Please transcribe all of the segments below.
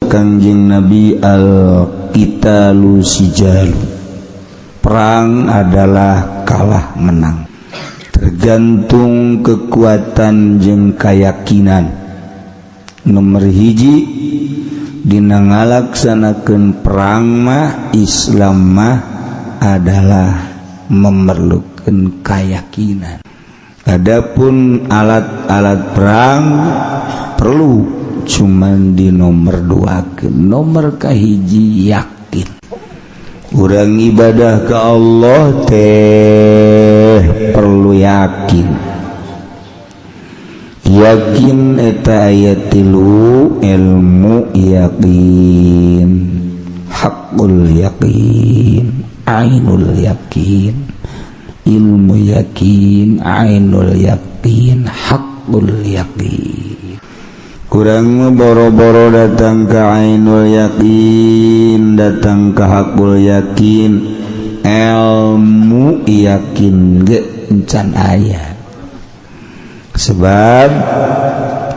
Kangjeng Nabi al-qitalu sijalu, perang adalah kalah menang, tergantung kekuatan jeung keyakinan. Nomor hiji dina ngalaksanakeun perang mah Islam mah adalah memerlukan keyakinan. Adapun alat-alat perang perlu cuman di nomor dua ke nomor kahiji yakin. Urang ibadah ke Allah teh perlu yakin. Yakin eta aya tilu, ilmu yakin, hakul yakin, ainul yakin. Ilmu yakin, ainul yakin, hakul yakin. Kurang boro-boro datang ke ainul yakin, datang ke hakul yakin, ilmu yakin ge encan aya. Sebab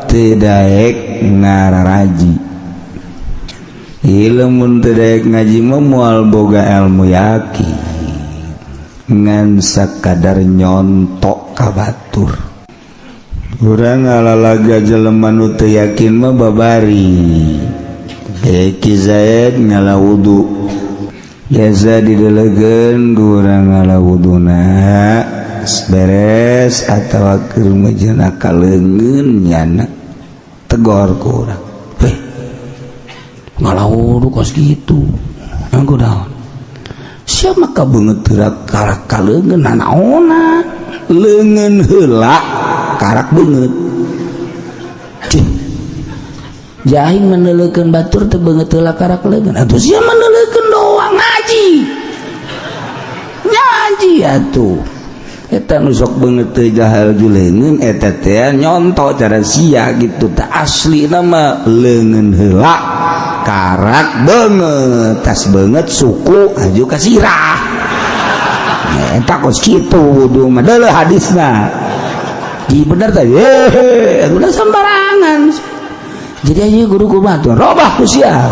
tidak ngararaji, ilmu tidak ngaji memual boga ilmu yakin ngan sakadar nyontok kabatur. Urang alalaga jelema nu teu yakin mah babari Ki Zaid ngala wudu, biasa didelegeun urang ngala wuduna beres atawa keur mejana kaleungeun nyana tegor ku urang, "Weh, ngala wudu kos kitu." Anggo daon sia maka beungeut karak kaleungeun nanaonna leungeun heula karak beungeut. Cih, jahing meneleukeun batur teu beungeut heula karak leungeun, atuh sia meneleukeun doang ngaji atuh. Eta nu sok beungeut teu jahal juleungeun eta teh nyonto cara sia gitu teh, aslina mah leungeun heula karak beungeut, tas beungeut suku aju ka sirah. Eta kos kitu wudu mah deuleuh hadisna. Di bener teh udah sembarangan. Jadi aja guru kumaha robah ku sia.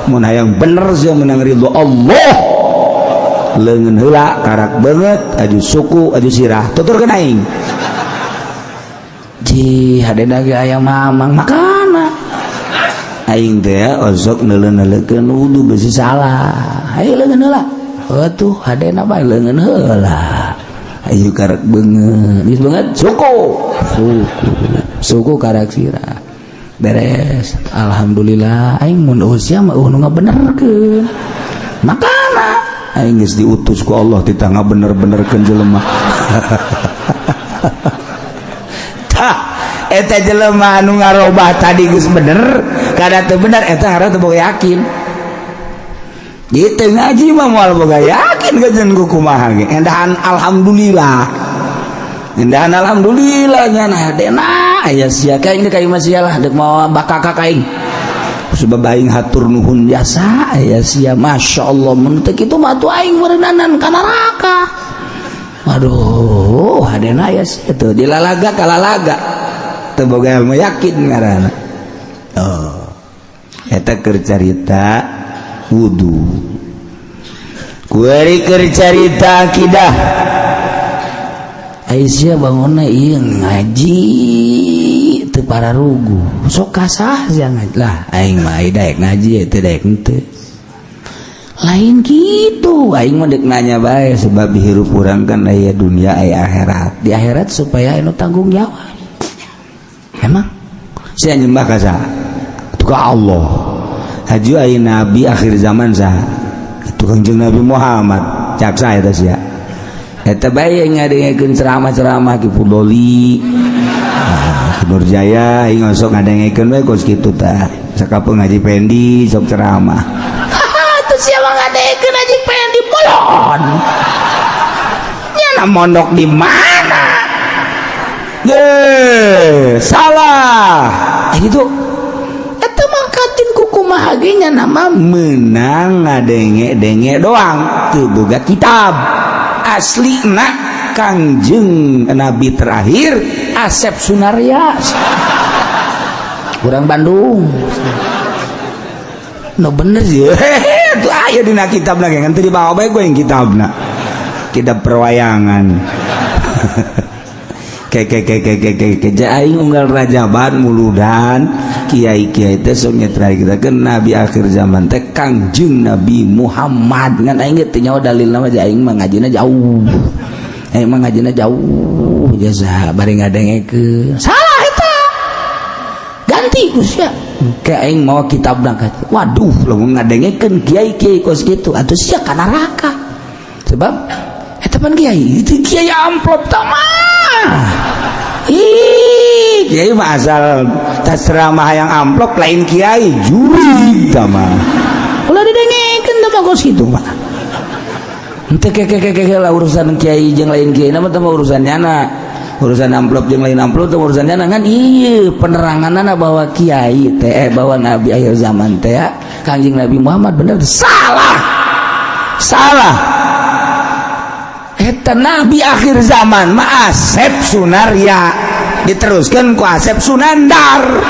Mun hayang bener sia menang ridho Allah, leungeun heula karak beungeut aju suku aju sirah tuturkeun aing. Ji hadena ge aya mamang makana aing teh ozok neuleuh-neuleukeun wudu beusi salah. Hayu leungeun heula. Atuh hadena bae leungeun heula. Ayo karak beungeut, geus beungeut suku karak sirah. Beres. Alhamdulillah aing mun usia mah nu ngabenerkeun. Makana aing geus diutus ku Allah tita ngabener-benerkeun jelema. Tah, eta jelema anu ngarobah tadi geus bener, kada teu bener eta hareup teu boga yakin. Gitu ngaji mah moal boga yakin geus ku kumaha ge. Endahan alhamdulillah. Endahan alhamdulillah ngan hadena aya sia ka ini ka imah sia lah deuk mau bakaka ka aing. Sebab aing hatur nuhun jasa aya sia masyaallah mun teu kitu mah atuh aing beureunanan ka neraka. Aduh, hadena aya sia teu dilalaga kalalaga. Teu boga ilmu yakin ngaranna. Oh. Eta keur carita wudu. Kuari keur carita akidah. Aisyah bangunna ieu ngaji teu pararugu. Sok kasah sia ngaji. Lah aing mah daek ngaji teu daek henteu. Lain kitu, aing mah deuk nanya bae sebab hirup urang kan aya dunia aya akhirat. Di akhirat supaya anu tanggung jawab. Emang sia nyembah ka saha? Ka Allah. Haji aya nabi akhir zaman saha? Itu Kangjeng Nabi Muhammad. Cak saha eta sia? Eta bae ngadengekeun ceramah-ceramah ki Fudoli. Ki Nurjaya aing sok ngadengekeun we kos kitu tah. Sakapeung Haji Pendi sok ceramah. Teu sia mah ngadengekeun Haji Pendi molon. Nya mondok di mana? Salah. Gitu. Eta mah katin kumaha ge nya nama meunang ngadenge-denge doang, teu boga kitab. Aslina Kangjeng Nabi terakhir Asep Sunarya, urang Bandung. no bener sih tuh aya dina kitabna ge ngan teu dibawa bae gue yang kitabna kitab perwayangan ke aing unggal rajaban muludan kiai-kiai teh sok nyetraikeun nabi akhir zaman teh Kangjeng Nabi Muhammad ngan aing teh nyawa dalilna mah aing mah ngajina jauh emang ngajina jauh jasa bari ngadengekeun salah eta ganti kusya kayak aing mau kitabna waduh lamun ngadengekeun kiai-kiai kos kitu atuh sia ka neraka sebab eta pan kiai itu kiai amplop tah mah kiai mah asal tasramah yang amplop lain kiai juri tah mah ulah didengekeun tah kos kitu mah henteu ke lah urusan kiai jeung lain kiai na mah teh urusannya na urusan amplop jeung lain amplop teh urusannya na kan ieu peneranganna bahwa kiai teh bahwa nabi akhir zaman teh Kangjeng Nabi Muhammad bener salah eta nabi akhir zaman mah Asep Sunaria diteruskan ku Asep Sunandar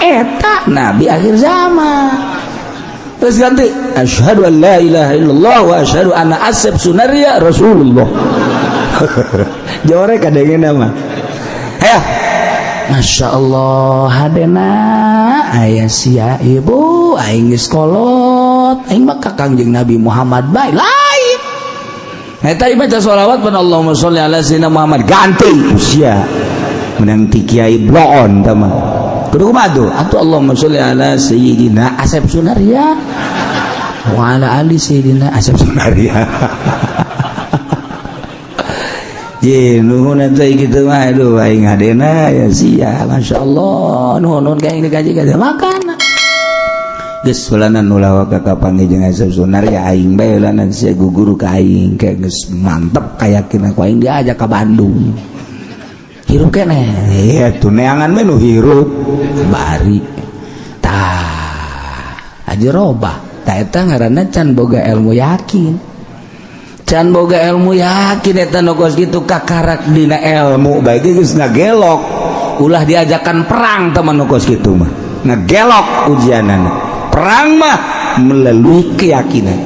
eta nabi akhir zaman terus ganti asyhadu an la ilaha illallah wa asyhadu anna Asep Sunaria Rasulullah jore kadengena mah ya Masya Allah hadena aya sia ibu aing geus kolot aing mah ka Kangjeng Nabi Muhammad bae lain eta baca sholawat pan Allahumma sholli ala sayyidina Muhammad ganti usia menang ti kiai bloon tah mah kudu kumaha tuh atuh Allahumma sholli ala sayyidina Asep Sunaria wa ala ali sayyidina Asep Sunaria ye nuhun teh kitu mah aduh aing hadena ya sia masyaallah nuhun kaing dikaji-kaji makan geus heulanan ulah ka kapanggih Asep Sunaria aing bae heulanan sia guguru ka aing kayak geus mantep kayakin aku aing diajak ka Bandung hirup keneh ya tuh neangan mah nu hirup bari tah aja robah tah eta ngaranna can boga ilmu yakin can boga ilmu yakin eta nu kos kitu kakarak dina ilmu bae geus ngagelok ulah diajakan perang teman nu kos kitu mah ngagelok ujianana perang mah melalui keyakinan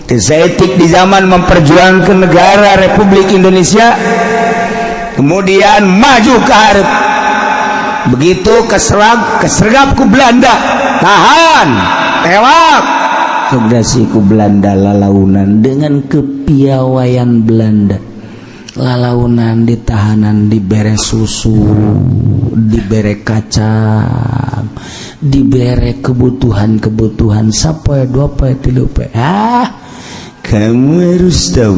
kesetik di zaman memperjuangkan negara Republik Indonesia kemudian maju ke hareup begitu kesergap ku Belanda tahan tewak kebrasi ku Belanda lalaunan dengan kepiawaian Belanda lalaunan ditahanan dibere susu dibere kacang dibere kebutuhan sapoe 2 poe 3 poe kamu harus tahu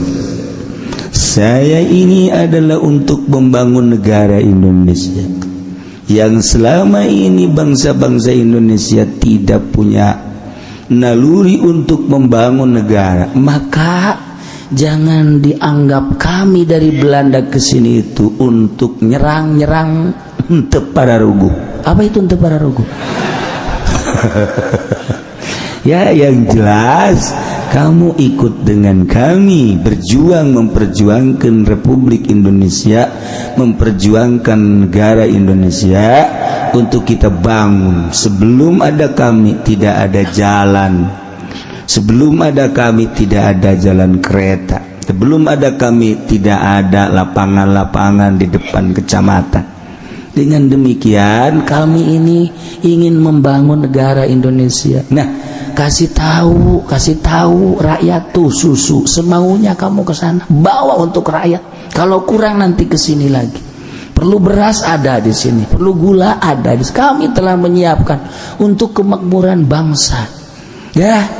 saya ini adalah untuk membangun negara Indonesia yang selama ini bangsa-bangsa Indonesia tidak punya naluri untuk membangun negara, maka jangan dianggap kami dari Belanda ke sini itu untuk nyerang henteu pararugu. Apa itu henteu pararugu? Ya yang jelas kamu ikut dengan kami berjuang memperjuangkan Republik Indonesia, memperjuangkan negara Indonesia untuk kita bangun. Sebelum ada kami tidak ada jalan, sebelum ada kami tidak ada jalan kereta, sebelum ada kami tidak ada lapangan-lapangan di depan kecamatan. Dengan demikian kami ini ingin membangun negara Indonesia. Nah, kasih tahu rakyat tuh susu semaunya kamu ke sana bawa untuk rakyat. Kalau kurang nanti ke sini lagi. Perlu beras ada di sini, perlu gula ada di sini. Kami telah menyiapkan untuk kemakmuran bangsa. Ya,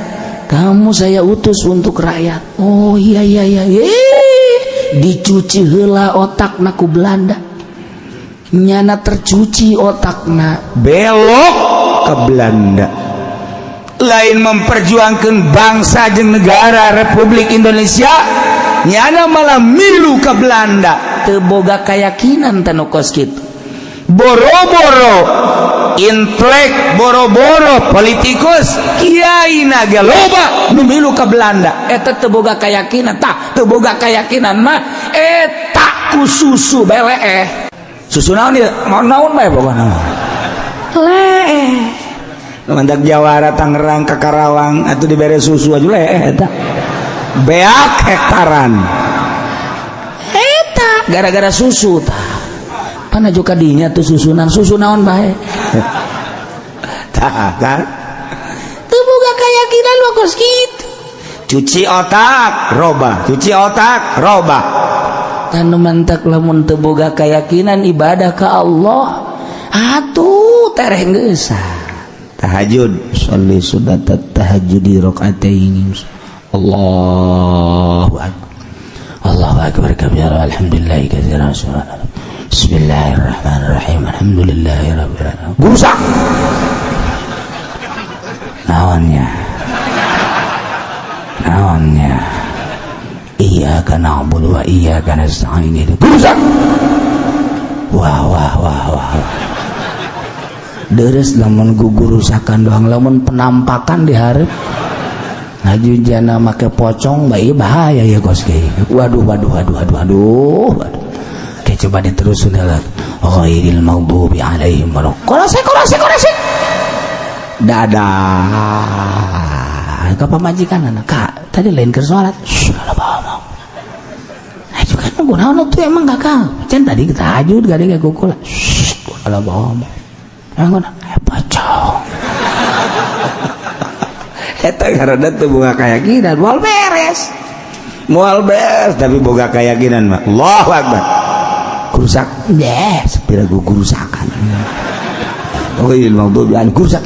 kamu saya utus untuk rakyat. Oh iya. Dicuci heula otakna ku Belanda. Nyana tercuci otakna belok ke Belanda. Lain memperjuangkan bangsa jeung negara Republik Indonesia, nyana malah milu ke Belanda. Teu boga keyakinan tanu kos kitu. Boro-boro intelek, boro-boro politikus, kiai naga loba nu milu ke Belanda. Eta teu boga keyakinan, teu boga keyakinan mah eta ku susu beleeh. Susu naon ieu? Naon bae pokona. Leeh. mandak Jawara Tangerang ke Karawang atuh dibere susu aja eta beak hektaran eta gara-gara susu tah pana juga dinya tuh susu naon bae tah kan teu boga keyakinan wakos kitu cuci otak roba tanu mantak lamun teu boga keyakinan ibadah ka Allah atuh tereh geus tahajud sholli sunnat tahajudi rakaataini Allahu akbar kabira alhamdulillahi katsiran subhanallah bismillahirrahmanirrahim alhamdulillahirabbil alamin gusak naonnya iyyaka na'budu wa iyyaka nasta'in gusak wah deres lamun gugurusakan doang lamun penampakan diharap ngaju jana make pocong bae bahaya ya kos ge waduh kayak coba diterusin lah ghairil maghdubi alaihim korose dadah ka pamajikan anak kak tadi lain ke salat ayo kan kunaon tuh emang kakak can tadi kita tahajud gade ge kukul ala bawa angon pocong eta karena teu boga keyakinan moal beres tapi boga keyakinan mah Allahu akbar kurusak sepira gugurusakan oh iya mau dobian kurusak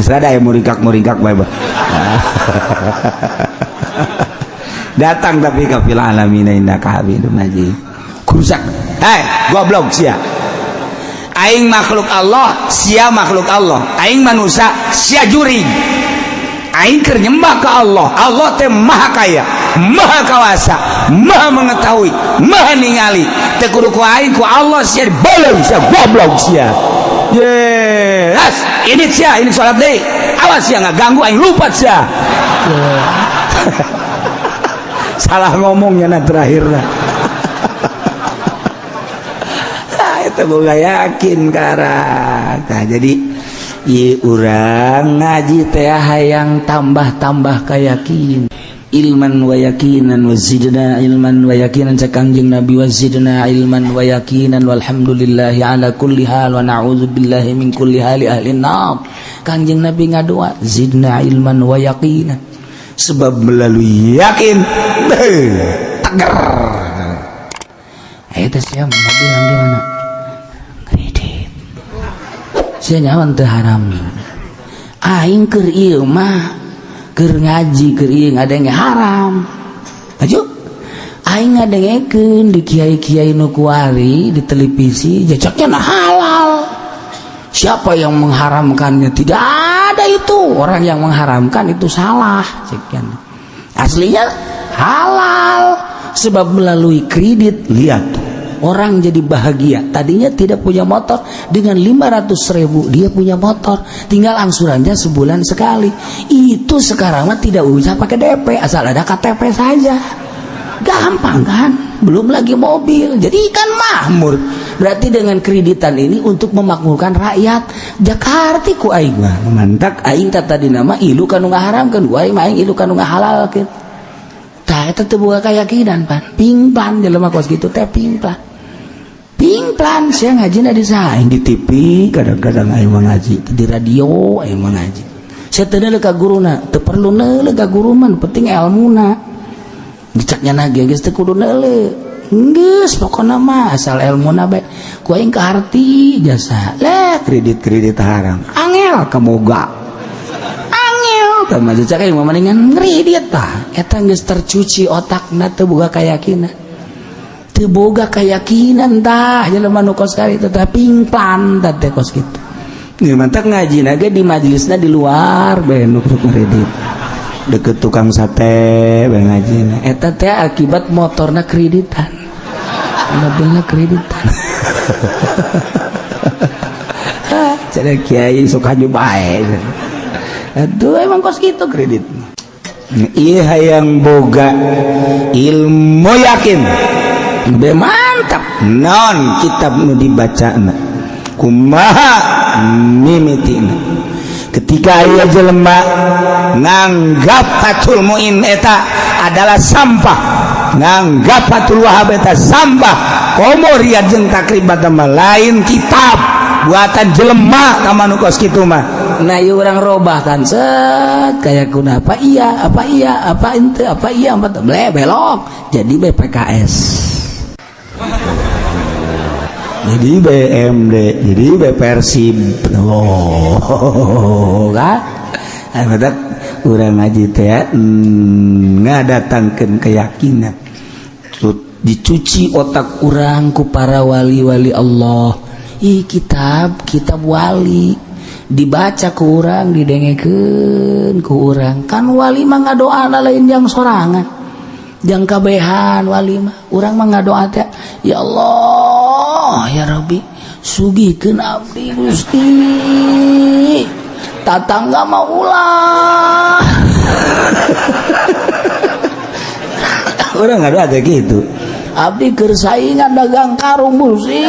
serada ya muringkak bae datang tapi ka fil alamin innaka hamidum majid kurusak goblok sia aing makhluk Allah sia makhluk Allah aing manusia sia jurig aing keur nyembah ka Allah teh maha kaya maha kawasa maha mengetahui maha ningali teu kudu ku aing ku Allah sia boleh sia goblok sia yes ini salat deui awas sia ngaganggu aing lupa sia salah ngomongnya terakhir lah boga yakin karaka jadi ieu urang ngaji teh hayang tambah kayakin ilman wa yakinan wa zidna ilman wa yakinan sakangjing Nabi wa zidna ilman wa yakinan walhamdulillahi ala kulli hal wa na'udzubillahi min kulli hali ahli nar kangjing Nabi ngadua zidna ilman wa yakinan sebab melalui yakin tegar eta siapa Nabi bilang gimana sia nyawan teu haram aing keur ieu mah keur ngaji keur ieu ngadenge haram aju aing ngadengekeun di kiai-kiai nu kuari di televisi jacaknya nah halal siapa yang mengharamkannya tidak ada itu orang yang mengharamkan itu salah cekian aslinya halal sebab melalui kredit lihat orang jadi bahagia tadinya tidak punya motor dengan 500.000 dia punya motor tinggal angsurannya sebulan sekali itu sekarang mah tidak usah pakai DP asal ada KTP saja gampang kan belum lagi mobil jadi ikan makmur berarti dengan kreditan ini untuk memakmurkan rakyat Jakarta ku aing mah mantak aing tadi nama ilu kanu ngaharamkeun ku aing mah ilu kanu ngahalalkeun tah eta teu boga keyakinan pan pingplan jelema kos kitu teh pingplan saya ngajina di saing di TV kadang-kadang aing mah ngaji di radio aing mah ngaji saya teu neuleuh ka guruna teu perlu neuleuh ka guru mah penting ilmuna dicaknya nage geus teu kudu neuleuh geus pokona mah asal ilmuna bae ku aing kaharti jasa kredit haram angel kamoga angel tah mah cak aing mah mendingan ngredit tah eta geus tercuci otakna teu boga keyakinan teu boga keyakinan tah jelema nu kos kari teh pingplan tah teh kos kitu ngeun mantak ngaji ge di majelisna di luar bae nu kredit deket tukang sate bae ngajina eta teh akibat motorna kreditan mobilna kreditan cenah kiai sok haju bae atuh emang kos kitu kredit ieu hayang boga ilmu yakin be mantap non kitab nu dibacana kumaha mimitina ketika aya jelema nganggap Fathul Muin eta adalah sampah, nganggap Fathul Wahab eta sampah, komo Riyad jeung Takribat mah lain kitab buatan jelema ka manu kos kitu mah. Nah ieu urang robah kan set kayak kuna apa iya apa ente apa iya belok jadi BPKS. Jadi BMD, jadi Persib. Oh, kan? Ada urang ngaji teh ngadatangkeun keyakinan. Dicuci otak urang ku para wali-wali Allah. Kitab wali dibaca ku urang, didengekeun ku urang. Kan wali mah ngadoana lain yang sorangan. Jang kabehan wali mah. Urang mah ngadoa teh, ya Allah, ya Rabbi, sugikeun abdi Gusti. Tatangga mah ulah. Urang ngadoa teh kitu. Abdi keur saingan dagang karung Gusti.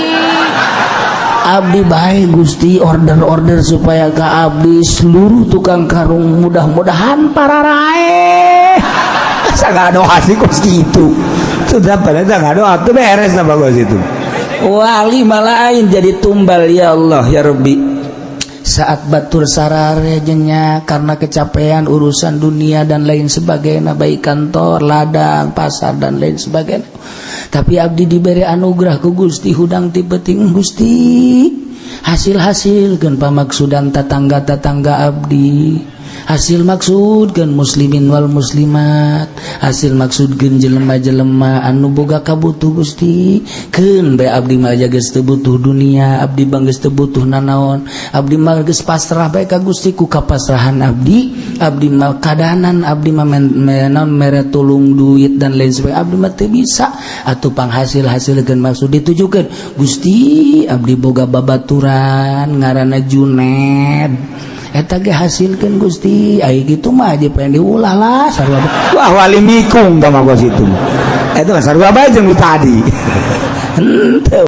Abdi bae Gusti order supaya ka abdi seluruh tukang karung mudah-mudahan pararae. Asa ngadoa sih kos kitu. Sudah pada ngadoa tuh beres na bagus itu. Wali malain jadi tumbal ya Allah ya Rabbi. Saat batur sarare jenya karena kecapean urusan dunia dan lain sebagainya, baik kantor, ladang, pasar dan lain sebagainya. Tapi abdi diberi anugerah ku Gusti hudang ti penting Gusti. Hasil-hasilkeun pamaksudan tatangga-tatangga abdi. Hasil maksudkeun muslimin wal muslimat, hasil maksudkeun jelema-jelema anu boga kabutuh Gusti. Keun bae abdi mah geus teu butuh dunia, abdi mah geus teu butuh nanaon, abdi mah geus pasrah bae ka Gusti ku kapasrahan abdi. Abdi mah kadahanan abdi mah mere tulung duit dan lain sebagainya, abdi mah teu bisa atuh panghasil-hasilkeun maksud ditujukeun Gusti. Abdi boga babaturan ngaranna Juned, eta ge hasilkeun Gusti. Ai kitu mah aja pengen diulah lah sarua. Wah wali mikung mah gos itu. Eta sarua bae jeung tadi. Henteu